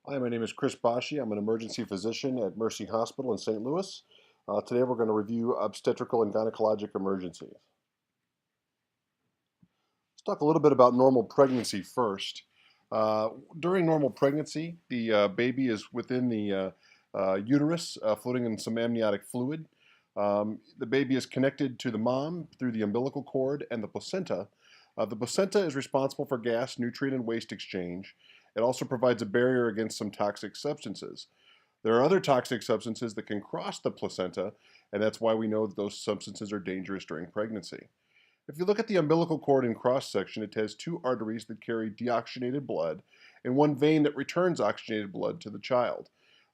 Hi, my name is Chris Bashi. I'm an emergency physician at Mercy Hospital in St. Louis. Today we're going to review obstetrical and gynecologic emergencies. Let's talk a little bit about normal pregnancy first. Uh, During normal pregnancy, the baby is within the uterus, floating in some amniotic fluid. The baby is connected to the mom through the umbilical cord and the placenta. The placenta is responsible for gas, nutrient, and waste exchange. It also provides a barrier against some toxic substances. There are other toxic substances that can cross the placenta, and that's why we know that those substances are dangerous during pregnancy. If you look at the umbilical cord in cross section, it has two arteries that carry deoxygenated blood and one vein that returns oxygenated blood to the child.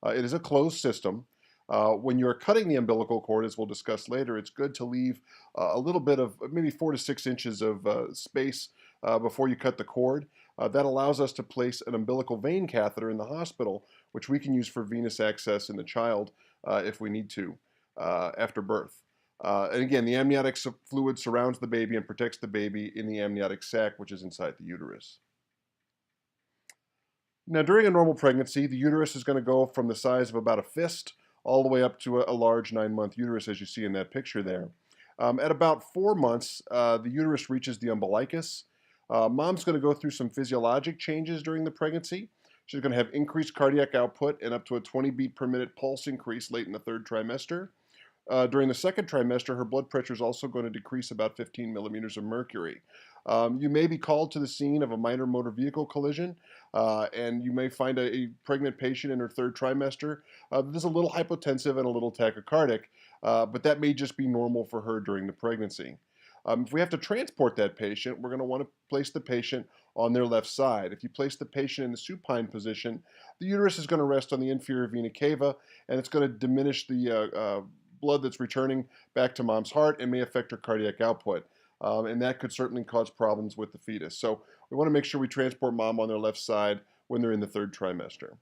It is a closed system. When you're cutting the umbilical cord, as we'll discuss later, it's good to leave a little bit of maybe 4 to 6 inches of space before you cut the cord. That allows us to place an umbilical vein catheter in the hospital, which we can use for venous access in the child if we need to after birth. And again, the amniotic fluid surrounds the baby and protects the baby in the amniotic sac, which is inside the uterus. Now, during a normal pregnancy, the uterus is going to go from the size of about a fist all the way up to a large 9-month uterus, as you see in that picture there. At about 4 months, the uterus reaches the umbilicus. Mom's going to go through some physiologic changes during the pregnancy. She's going to have increased cardiac output and up to a 20 beat per minute pulse increase late in the third trimester. During the second trimester, her blood pressure is also going to decrease about 15 millimeters of mercury. You may be called to the scene of a minor motor vehicle collision, and you may find a pregnant patient in her third trimester that's a little hypotensive and a little tachycardic, but that may just be normal for her during the pregnancy. If we have to transport that patient, we're going to want to place the patient on their left side. If you place the patient in the supine position, the uterus is going to rest on the inferior vena cava, and it's going to diminish the blood that's returning back to mom's heart and may affect her cardiac output. And that could certainly cause problems with the fetus. So we want to make sure we transport mom on their left side when they're in the third trimester.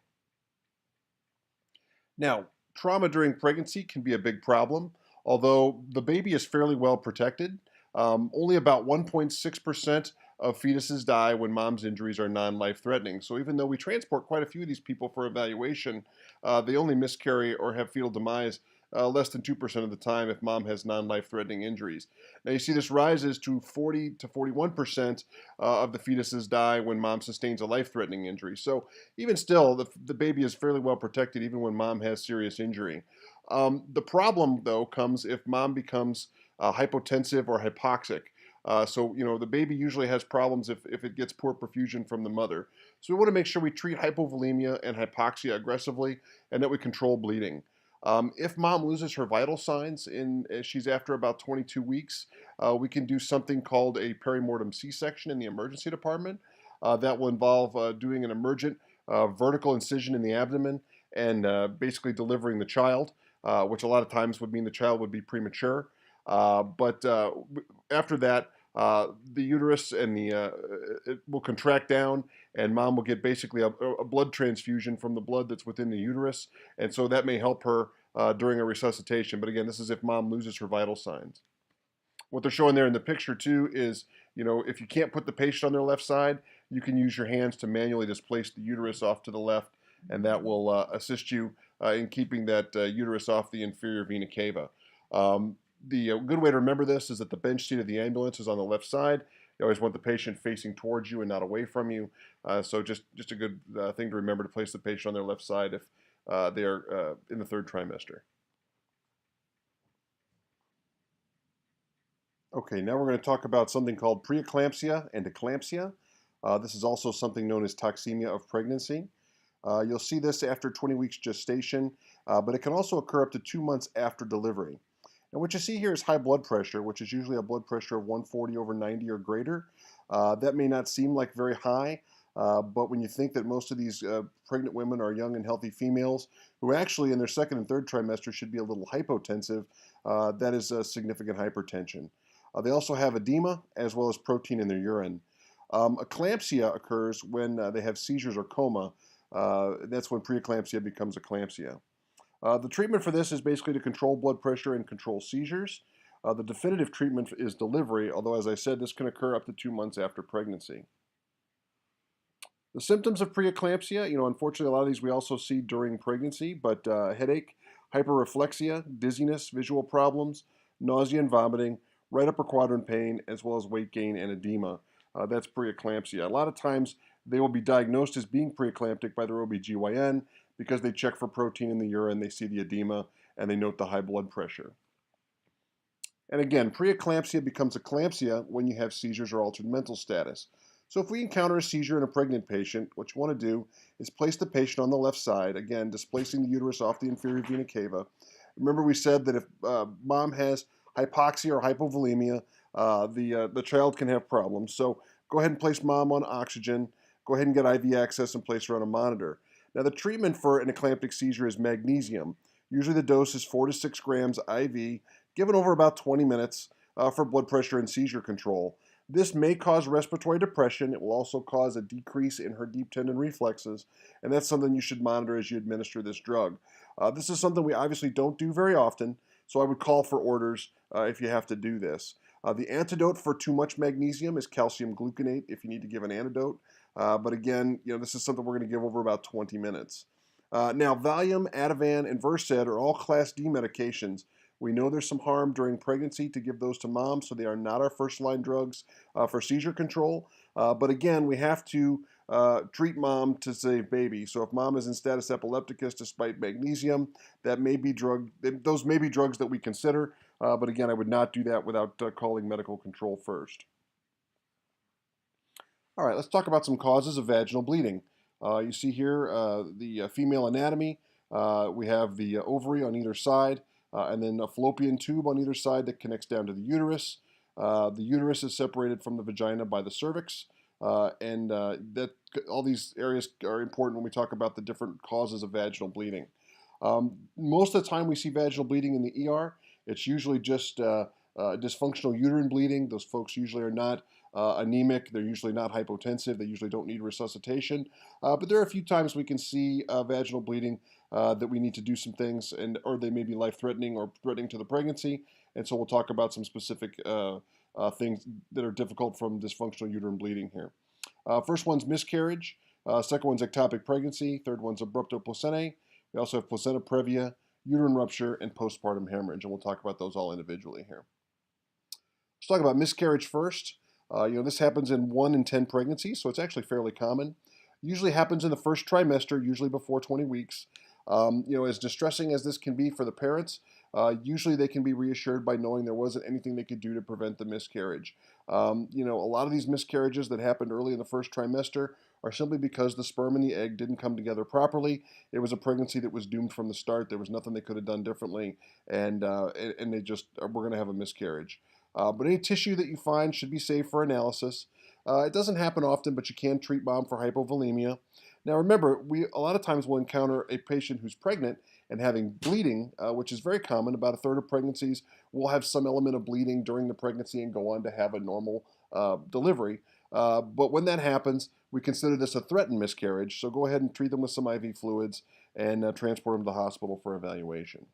Now, trauma during pregnancy can be a big problem, although the baby is fairly well protected. Only about 1.6% of fetuses die when mom's injuries are non-life threatening. So even though we transport quite a few of these people for evaluation, they only miscarry or have fetal demise less than 2% of the time if mom has non-life threatening injuries. Now you see this rises to 40 to 41% of the fetuses die when mom sustains a life-threatening injury. So even still, the baby is fairly well protected even when mom has serious injury. The problem, though, comes if mom becomes hypotensive or hypoxic. So the baby usually has problems if it gets poor perfusion from the mother. So we want to make sure we treat hypovolemia and hypoxia aggressively and that we control bleeding. If mom loses her vital signs she's after about 22 weeks, we can do something called a perimortem C-section in the emergency department. That will involve doing an emergent vertical incision in the abdomen and basically delivering the child, which a lot of times would mean the child would be premature. But after that, the uterus and it will contract down, and mom will get basically a blood transfusion from the blood that's within the uterus, and so that may help her during a resuscitation. But again, this is if mom loses her vital signs. What they're showing there in the picture too is, if you can't put the patient on their left side, you can use your hands to manually displace the uterus off to the left, and that will assist you in keeping that uterus off the inferior vena cava. The good way to remember this is that the bench seat of the ambulance is on the left side. You always want the patient facing towards you and not away from you. So just a good thing to remember to place the patient on their left side if they are in the third trimester. Okay, now we're going to talk about something called preeclampsia and eclampsia. This is also something known as toxemia of pregnancy. You'll see this after 20 weeks gestation, but it can also occur up to 2 months after delivery. And what you see here is high blood pressure, which is usually a blood pressure of 140 over 90 or greater. That may not seem like very high, but when you think that most of these pregnant women are young and healthy females who actually in their second and third trimester should be a little hypotensive, that is significant hypertension. They also have edema as well as protein in their urine. Eclampsia occurs when they have seizures or coma. That's when preeclampsia becomes eclampsia. The treatment for this is basically to control blood pressure and control seizures. The definitive treatment is delivery, although as I said, this can occur up to 2 months after pregnancy. The symptoms of preeclampsia, unfortunately, a lot of these we also see during pregnancy, but headache, hyperreflexia, dizziness, visual problems, nausea and vomiting, right upper quadrant pain, as well as weight gain and edema. That's preeclampsia. A lot of times they will be diagnosed as being preeclamptic by their OB/GYN because they check for protein in the urine, they see the edema, and they note the high blood pressure. And again, preeclampsia becomes eclampsia when you have seizures or altered mental status. So if we encounter a seizure in a pregnant patient, what you want to do is place the patient on the left side, again, displacing the uterus off the inferior vena cava. Remember we said that if mom has hypoxia or hypovolemia, the child can have problems. So go ahead and place mom on oxygen. Go ahead and get IV access and place her on a monitor. Now the treatment for an eclamptic seizure is magnesium. Usually the dose is 4 to 6 grams IV, given over about 20 minutes for blood pressure and seizure control. This may cause respiratory depression. It will also cause a decrease in her deep tendon reflexes, and that's something you should monitor as you administer this drug. This is something we obviously don't do very often, so I would call for orders if you have to do this. The antidote for too much magnesium is calcium gluconate if you need to give an antidote. But again, this is something we're going to give over about 20 minutes. Now, Valium, Ativan, and Versed are all Class D medications. We know there's some harm during pregnancy to give those to mom, so they are not our first line drugs for seizure control. But again, we have to treat mom to save baby. So if mom is in status epilepticus despite magnesium, those may be drugs that we consider. But again, I would not do that without calling medical control first. All right, let's talk about some causes of vaginal bleeding. You see here the female anatomy. We have the ovary on either side, and then a fallopian tube on either side that connects down to the uterus. The uterus is separated from the vagina by the cervix, and that all these areas are important when we talk about the different causes of vaginal bleeding. Most of the time we see vaginal bleeding in the ER. It's usually just dysfunctional uterine bleeding. Those folks usually are not anemic. They're usually not hypotensive. They usually don't need resuscitation. But there are a few times we can see vaginal bleeding that we need to do some things, or they may be life-threatening or threatening to the pregnancy. And so we'll talk about some specific things that are difficult from dysfunctional uterine bleeding here. First one's miscarriage. Second one's ectopic pregnancy. Third one's abrupto placentae. We also have placenta previa, uterine rupture, and postpartum hemorrhage, and we'll talk about those all individually here. Let's talk about miscarriage first. This happens in 1 in 10 pregnancies, so it's actually fairly common. Usually happens in the first trimester, usually before 20 weeks. As distressing as this can be for the parents, usually they can be reassured by knowing there wasn't anything they could do to prevent the miscarriage. A lot of these miscarriages that happened early in the first trimester are simply because the sperm and the egg didn't come together properly. It was a pregnancy that was doomed from the start. There was nothing they could have done differently, and they just were going to have a miscarriage. But any tissue that you find should be saved for analysis. It doesn't happen often, but you can treat mom for hypovolemia. Now remember, we a lot of times will encounter a patient who's pregnant and having bleeding, which is very common. About a third of pregnancies will have some element of bleeding during the pregnancy and go on to have a normal delivery. But when that happens, we consider this a threatened miscarriage. So go ahead and treat them with some IV fluids and transport them to the hospital for evaluation.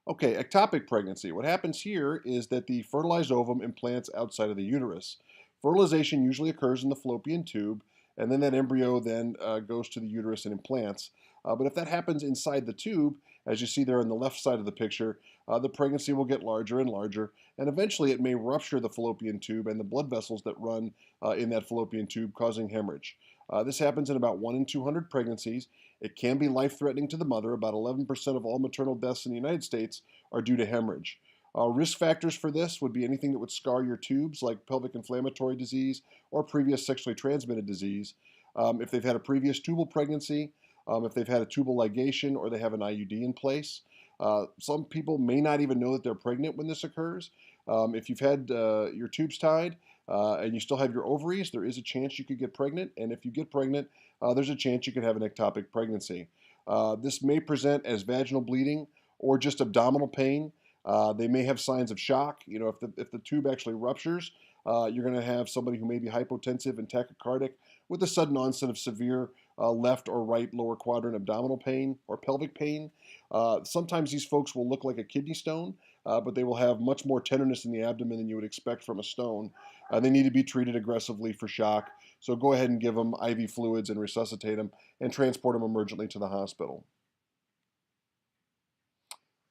Okay, ectopic pregnancy. What happens here is that the fertilized ovum implants outside of the uterus. Fertilization usually occurs in the fallopian tube, and then that embryo then goes to the uterus and implants. But if that happens inside the tube, as you see there on the left side of the picture, the pregnancy will get larger and larger, and eventually it may rupture the fallopian tube and the blood vessels that run in that fallopian tube, causing hemorrhage. This happens in about 1 in 200 pregnancies. It can be life-threatening to the mother. About 11% of all maternal deaths in the United States are due to hemorrhage. Risk factors for this would be anything that would scar your tubes, like pelvic inflammatory disease or previous sexually transmitted disease. If they've had a previous tubal pregnancy, if they've had a tubal ligation, or they have an IUD in place. Some people may not even know that they're pregnant when this occurs. If you've had your tubes tied and you still have your ovaries, there is a chance you could get pregnant. And if you get pregnant, there's a chance you could have an ectopic pregnancy. This may present as vaginal bleeding or just abdominal pain. They may have signs of shock. If the tube actually ruptures, you're going to have somebody who may be hypotensive and tachycardic with a sudden onset of severe left or right lower quadrant abdominal pain or pelvic pain. Sometimes these folks will look like a kidney stone. but they will have much more tenderness in the abdomen than you would expect from a stone. They need to be treated aggressively for shock, so go ahead and give them IV fluids and resuscitate them and transport them emergently to the hospital.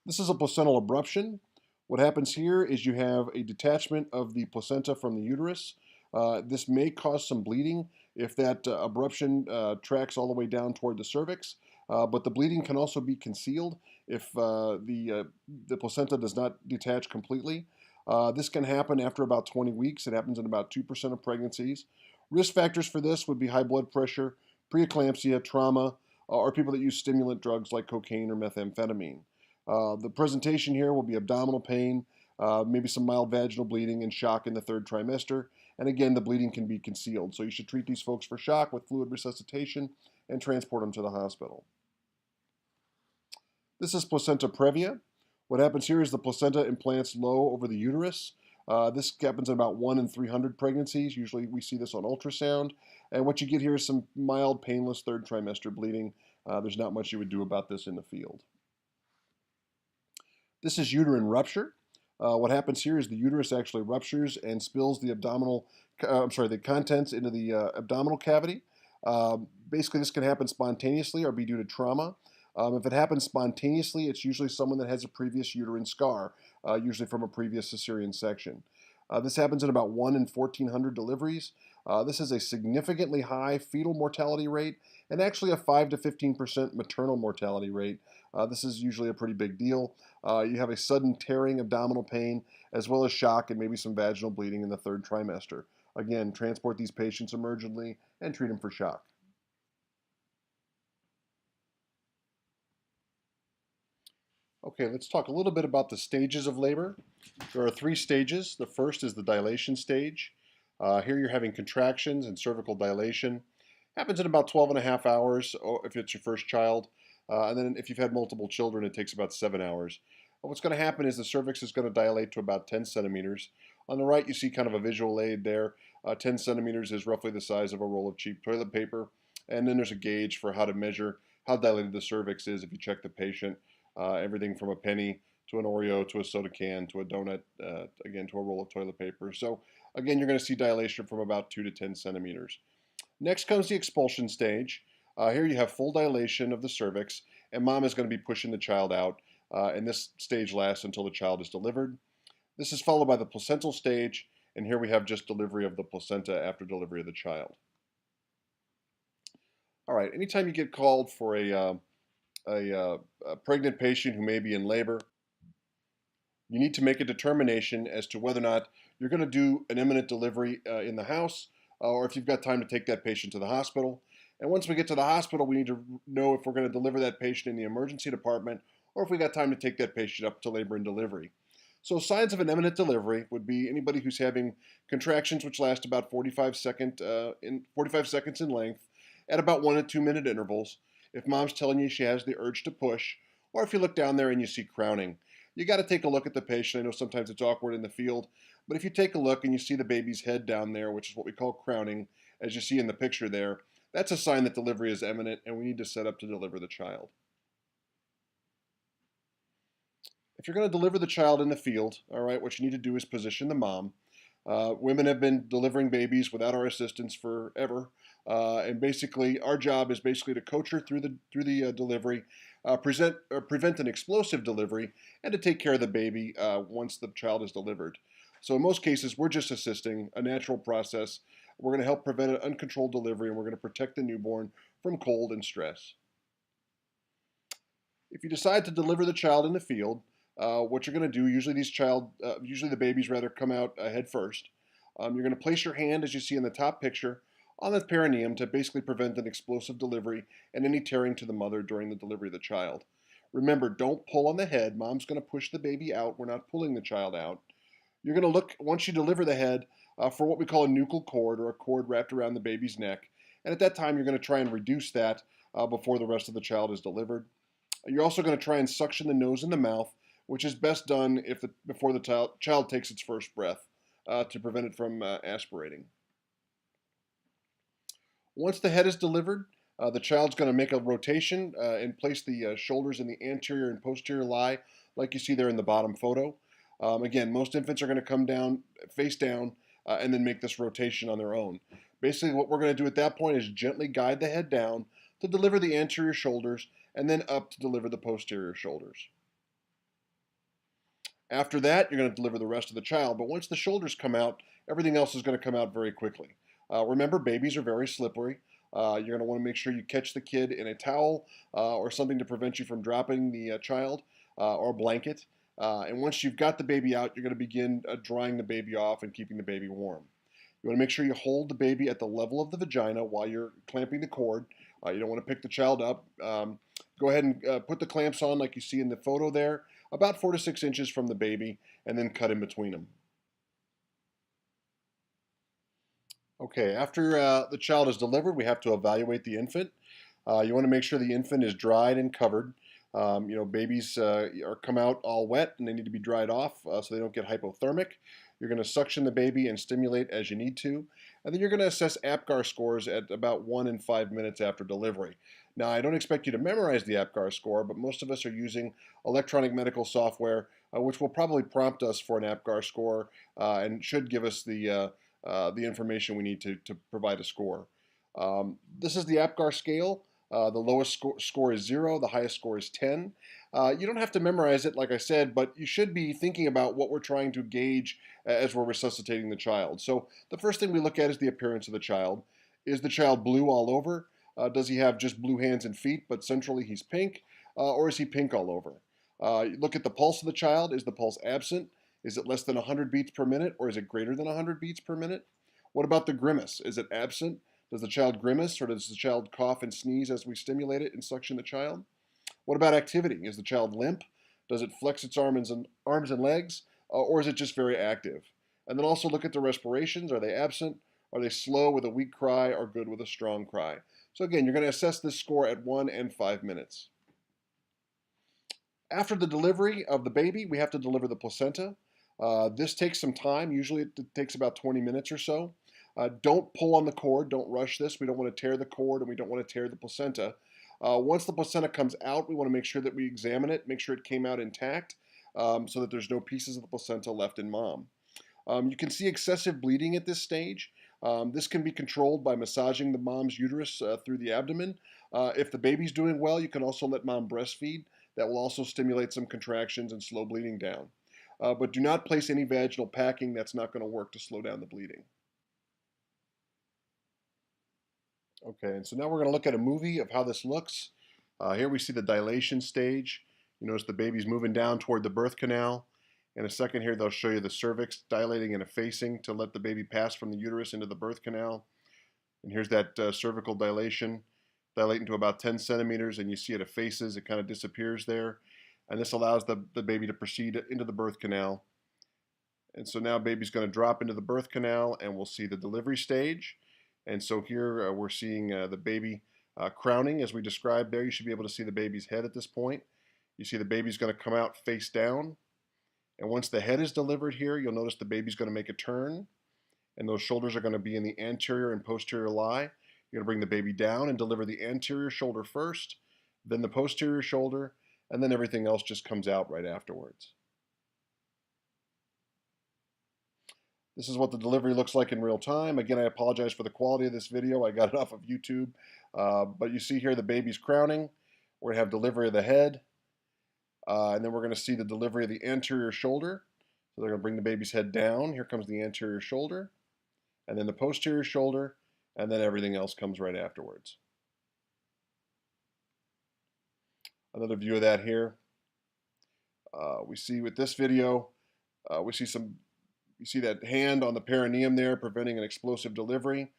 This is a placental abruption. What happens here is you have a detachment of the placenta from the uterus. This may cause some bleeding if that abruption tracks all the way down toward the cervix, but the bleeding can also be concealed if the placenta does not detach completely. This can happen after about 20 weeks. It happens in about 2% of pregnancies. Risk factors for this would be high blood pressure, preeclampsia, trauma, or people that use stimulant drugs like cocaine or methamphetamine. The presentation here will be abdominal pain, maybe some mild vaginal bleeding and shock in the third trimester. And again, the bleeding can be concealed. So you should treat these folks for shock with fluid resuscitation and transport them to the hospital. This is placenta previa. What happens here is the placenta implants low over the uterus. This happens in about 1 in 300 pregnancies. Usually we see this on ultrasound. And what you get here is some mild, painless third trimester bleeding. There's not much you would do about this in the field. This is uterine rupture. What happens here is the uterus actually ruptures and spills the the contents into the abdominal cavity. Basically, this can happen spontaneously or be due to trauma. If it happens spontaneously, it's usually someone that has a previous uterine scar, usually from a previous cesarean section. This happens in about 1 in 1,400 deliveries. This is a significantly high fetal mortality rate and actually a 5 to 15% maternal mortality rate. This is usually a pretty big deal. You have a sudden tearing abdominal pain as well as shock and maybe some vaginal bleeding in the third trimester. Again, transport these patients emergently and treat them for shock. Okay, let's talk a little bit about the stages of labor. There are 3 stages. The first is the dilation stage. Here you're having contractions and cervical dilation. Happens in about 12 and a half hours if it's your first child. And then if you've had multiple children, it takes about 7 hours. What's going to happen is the cervix is going to dilate to about 10 centimeters. On the right, you see kind of a visual aid there. 10 centimeters is roughly the size of a roll of cheap toilet paper. And then there's a gauge for how to measure how dilated the cervix is if you check the patient. Everything from a penny to an Oreo to a soda can to a donut, again to a roll of toilet paper. So again, you're going to see dilation from about 2 to 10 centimeters. Next comes the expulsion stage. Here you have full dilation of the cervix, and mom is going to be pushing the child out, and this stage lasts until the child is delivered. This is followed by the placental stage, and here we have just delivery of the placenta after delivery of the child. All right, anytime you get called for a pregnant patient who may be in labor, you need to make a determination as to whether or not you're going to do an imminent delivery in the house, or if you've got time to take that patient to the hospital. And once we get to the hospital, we need to know if we're going to deliver that patient in the emergency department, or if we got time to take that patient up to labor and delivery. So signs of an imminent delivery would be anybody who's having contractions which last about 45 seconds in length at about 1 to 2 minute intervals. If mom's telling you she has the urge to push, or if you look down there and you see crowning. You got to take a look at the patient. I know sometimes it's awkward in the field, but if you take a look and you see the baby's head down there, which is what we call crowning, as you see in the picture there, that's a sign that delivery is imminent and we need to set up to deliver the child. If you're going to deliver the child in the field, all right, what you need to do is position the mom. Women have been delivering babies without our assistance forever, and basically our job is basically to coach her through the delivery, prevent an explosive delivery, and to take care of the baby once the child is delivered. So in most cases, we're just assisting a natural process. We're going to help prevent an uncontrolled delivery, and we're going to protect the newborn from cold and stress. If you decide to deliver the child in the field, what you're going to do, usually the babies rather come out head first. You're going to place your hand, as you see in the top picture, on the perineum to basically prevent an explosive delivery and any tearing to the mother during the delivery of the child. Remember, don't pull on the head. Mom's going to push the baby out. We're not pulling the child out. You're going to look, once you deliver the head, for what we call a nuchal cord, or a cord wrapped around the baby's neck. And at that time, you're going to try and reduce that before the rest of the child is delivered. You're also going to try and suction the nose and the mouth, which is best done before the child takes its first breath to prevent it from aspirating. Once the head is delivered, the child's going to make a rotation and place the shoulders in the anterior and posterior lie, like you see there in the bottom photo. Again, most infants are going to come down face down and then make this rotation on their own. Basically, what we're going to do at that point is gently guide the head down to deliver the anterior shoulders and then up to deliver the posterior shoulders. After that, you're going to deliver the rest of the child, but once the shoulders come out, everything else is going to come out very quickly. Remember, babies are very slippery. You're going to want to make sure you catch the kid in a towel or something to prevent you from dropping the child or a blanket. And once you've got the baby out, you're going to begin drying the baby off and keeping the baby warm. You want to make sure you hold the baby at the level of the vagina while you're clamping the cord. You don't want to pick the child up. Go ahead and put the clamps on like you see in the photo there, about 4 to 6 inches from the baby, and then cut in between them. Okay, after the child is delivered, we have to evaluate the infant. You want to make sure the infant is dried and covered. Babies are come out all wet and they need to be dried off so they don't get hypothermic. You're going to suction the baby and stimulate as you need to. And then you're going to assess APGAR scores at about 1 and 5 minutes after delivery. Now, I don't expect you to memorize the APGAR score, but most of us are using electronic medical software, which will probably prompt us for an APGAR score and should give us the information we need to provide a score. This is the APGAR scale. The lowest score is 0, the highest score is 10. You don't have to memorize it, like I said, but you should be thinking about what we're trying to gauge as we're resuscitating the child. So the first thing we look at is the appearance of the child. Is the child blue all over? Does he have just blue hands and feet, but centrally he's pink? Or is he pink all over? Look at the pulse of the child. Is the pulse absent? Is it less than 100 beats per minute, or is it greater than 100 beats per minute? What about the grimace? Is it absent? Does the child grimace, or does the child cough and sneeze as we stimulate it and suction the child? What about activity? Is the child limp? Does it flex its arms and legs, or is it just very active? And then also look at the respirations. Are they absent? Are they slow with a weak cry, or good with a strong cry? So again, you're going to assess this score at 1 and 5 minutes. After the delivery of the baby, we have to deliver the placenta. This takes some time. Usually it takes about 20 minutes or so. Don't pull on the cord. Don't rush this. We don't want to tear the cord and we don't want to tear the placenta. Once the placenta comes out, we want to make sure that we examine it, make sure it came out intact so that there's no pieces of the placenta left in mom. You can see excessive bleeding at this stage. This can be controlled by massaging the mom's uterus through the abdomen. If the baby's doing well, you can also let mom breastfeed. That will also stimulate some contractions and slow bleeding down. But do not place any vaginal packing. That's not going to work to slow down the bleeding. Okay, and so now we're going to look at a movie of how this looks. Here we see the dilation stage. You notice the baby's moving down toward the birth canal. In a second here, they'll show you the cervix dilating and effacing to let the baby pass from the uterus into the birth canal. And here's that cervical dilation, dilating to about 10 centimeters, and you see it effaces, it kind of disappears there. And this allows the baby to proceed into the birth canal. And so now baby's going to drop into the birth canal, and we'll see the delivery stage. And so here we're seeing the baby crowning as we described there. You should be able to see the baby's head at this point. You see the baby's going to come out face down. And once the head is delivered here, you'll notice the baby's going to make a turn. And those shoulders are going to be in the anterior and posterior lie. You're going to bring the baby down and deliver the anterior shoulder first, then the posterior shoulder, and then everything else just comes out right afterwards. This is what the delivery looks like in real time. Again, I apologize for the quality of this video. I got it off of YouTube. But you see here the baby's crowning. We're going to have delivery of the head. And then we're going to see the delivery of the anterior shoulder. So they're going to bring the baby's head down. Here comes the anterior shoulder. And then the posterior shoulder. And then everything else comes right afterwards. Another view of that here. We see with this video, you see that hand on the perineum there preventing an explosive delivery.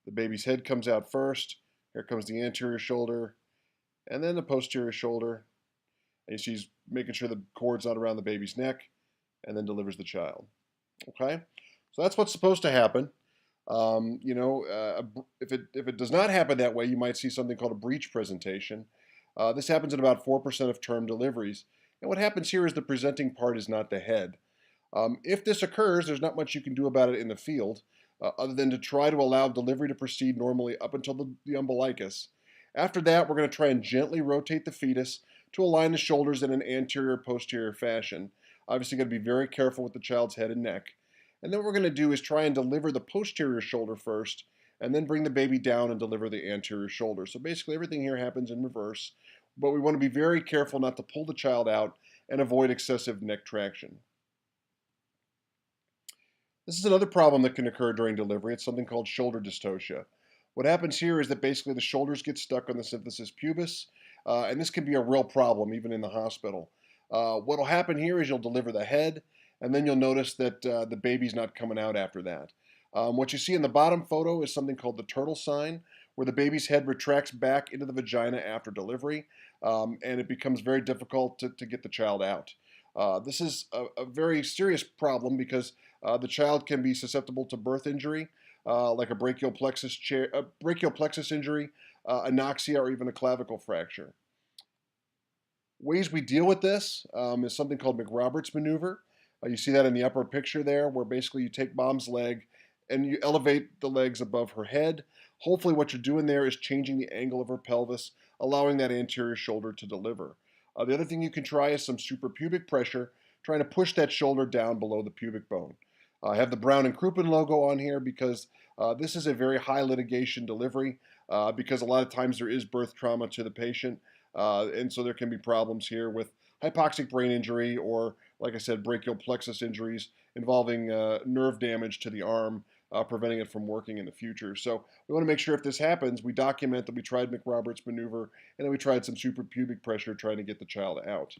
The baby's head comes out first. Here comes the anterior shoulder and then the posterior shoulder. And she's making sure the cord's not around the baby's neck and then delivers the child. Okay? So that's what's supposed to happen. If it does not happen that way, you might see something called a breech presentation. This happens in about 4% of term deliveries. And what happens here is the presenting part is not the head. If this occurs, there's not much you can do about it in the field other than to try to allow delivery to proceed normally up until the umbilicus. After that, we're going to try and gently rotate the fetus to align the shoulders in an anterior-posterior fashion. Obviously, got to be very careful with the child's head and neck. And then what we're going to do is try and deliver the posterior shoulder first, and then bring the baby down and deliver the anterior shoulder. So basically, everything here happens in reverse, but we want to be very careful not to pull the child out and avoid excessive neck traction. This is another problem that can occur during delivery. It's something called shoulder dystocia. What happens here is that basically the shoulders get stuck on the symphysis pubis, and this can be a real problem even in the hospital. What will happen here is you'll deliver the head, and then you'll notice that the baby's not coming out after that. What you see in the bottom photo is something called the turtle sign, where the baby's head retracts back into the vagina after delivery, and it becomes very difficult to get the child out. This is a very serious problem because the child can be susceptible to birth injury, like a brachial plexus injury, anoxia, or even a clavicle fracture. Ways we deal with this is something called McRoberts maneuver. You see that in the upper picture there, where basically you take mom's leg and you elevate the legs above her head. Hopefully what you're doing there is changing the angle of her pelvis, allowing that anterior shoulder to deliver. The other thing you can try is some suprapubic pressure, trying to push that shoulder down below the pubic bone. I have the Brown and Crouppen logo on here because this is a very high litigation delivery because a lot of times there is birth trauma to the patient. And so there can be problems here with hypoxic brain injury or, like I said, brachial plexus injuries involving nerve damage to the arm, preventing it from working in the future. So we want to make sure if this happens, we document that we tried McRoberts maneuver and then we tried some suprapubic pressure trying to get the child out.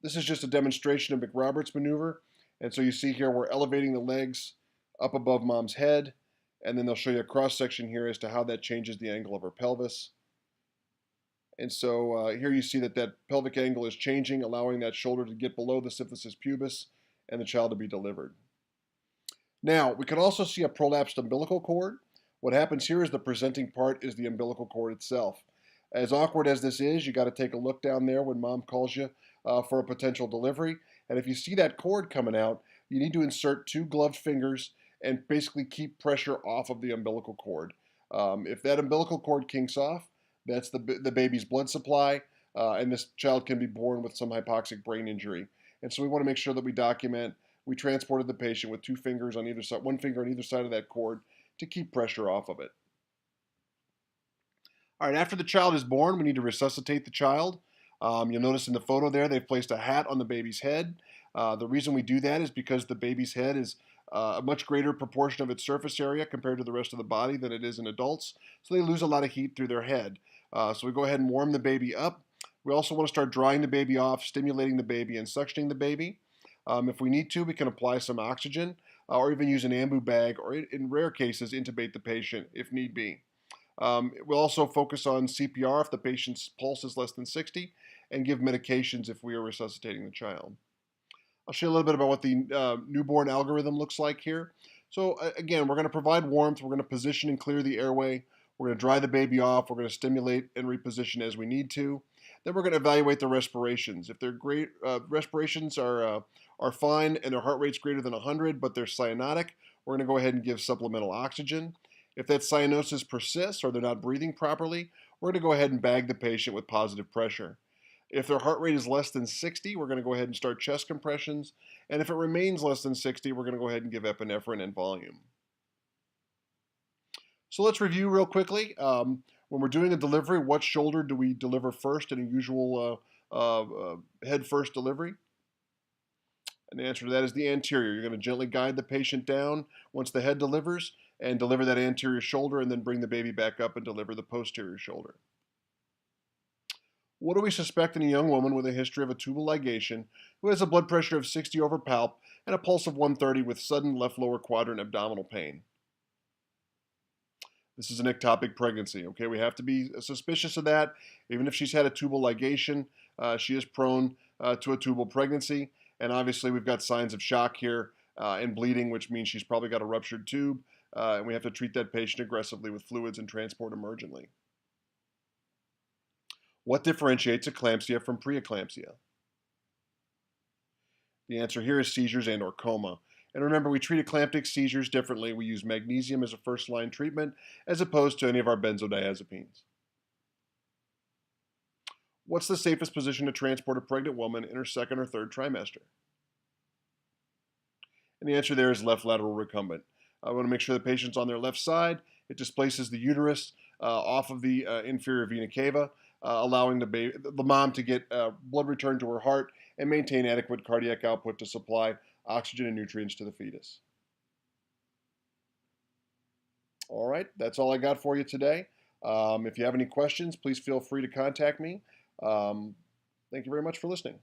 This is just a demonstration of McRoberts maneuver. And so you see here we're elevating the legs up above mom's head, and then they'll show you a cross section here as to how that changes the angle of her pelvis. And so here you see that that pelvic angle is changing, allowing that shoulder to get below the symphysis pubis and the child to be delivered. Now, we can also see a prolapsed umbilical cord. What happens here is the presenting part is the umbilical cord itself. As awkward as this is, you got to take a look down there when mom calls you for a potential delivery. And if you see that cord coming out, you need to insert 2 gloved fingers and basically keep pressure off of the umbilical cord. If that umbilical cord kinks off, that's the baby's blood supply, and this child can be born with some hypoxic brain injury. And so we want to make sure that we document we transported the patient with 2 fingers on either side, 1 finger on either side of that cord to keep pressure off of it. All right, after the child is born, we need to resuscitate the child. You'll notice in the photo there, they've placed a hat on the baby's head. The reason we do that is because the baby's head is a much greater proportion of its surface area compared to the rest of the body than it is in adults. So they lose a lot of heat through their head. So we go ahead and warm the baby up. We also want to start drying the baby off, stimulating the baby, and suctioning the baby. If we need to, we can apply some oxygen or even use an ambu bag or, in rare cases, intubate the patient if need be. We'll also focus on CPR if the patient's pulse is less than 60 and give medications if we are resuscitating the child. I'll show you a little bit about what the newborn algorithm looks like here. So again, we're going to provide warmth, we're going to position and clear the airway, we're going to dry the baby off, we're going to stimulate and reposition as we need to. Then we're going to evaluate the respirations. If they're great, respirations are fine and their heart rate's greater than 100, but they're cyanotic, we're going to go ahead and give supplemental oxygen. If that cyanosis persists or they're not breathing properly, we're going to go ahead and bag the patient with positive pressure. If their heart rate is less than 60, we're going to go ahead and start chest compressions. And if it remains less than 60, we're going to go ahead and give epinephrine and volume. So let's review real quickly. When we're doing a delivery, what shoulder do we deliver first in a usual head first delivery? And the answer to that is the anterior. You're going to gently guide the patient down once the head delivers and deliver that anterior shoulder and then bring the baby back up and deliver the posterior shoulder. What do we suspect in a young woman with a history of a tubal ligation who has a blood pressure of 60 over palp and a pulse of 130 with sudden left lower quadrant abdominal pain? This is an ectopic pregnancy. Okay, we have to be suspicious of that. Even if she's had a tubal ligation, she is prone to a tubal pregnancy. And obviously, we've got signs of shock here and bleeding, which means she's probably got a ruptured tube. And we have to treat that patient aggressively with fluids and transport emergently. What differentiates eclampsia from preeclampsia? The answer here is seizures and or coma. And remember, we treat eclamptic seizures differently. We use magnesium as a first-line treatment as opposed to any of our benzodiazepines. What's the safest position to transport a pregnant woman in her second or third trimester? And the answer there is left lateral recumbent. I want to make sure the patient's on their left side. It displaces the uterus off of the inferior vena cava, allowing the mom to get blood returned to her heart and maintain adequate cardiac output to supply oxygen and nutrients to the fetus. All right, that's all I got for you today. If you have any questions, please feel free to contact me. Um, Thank you very much for listening.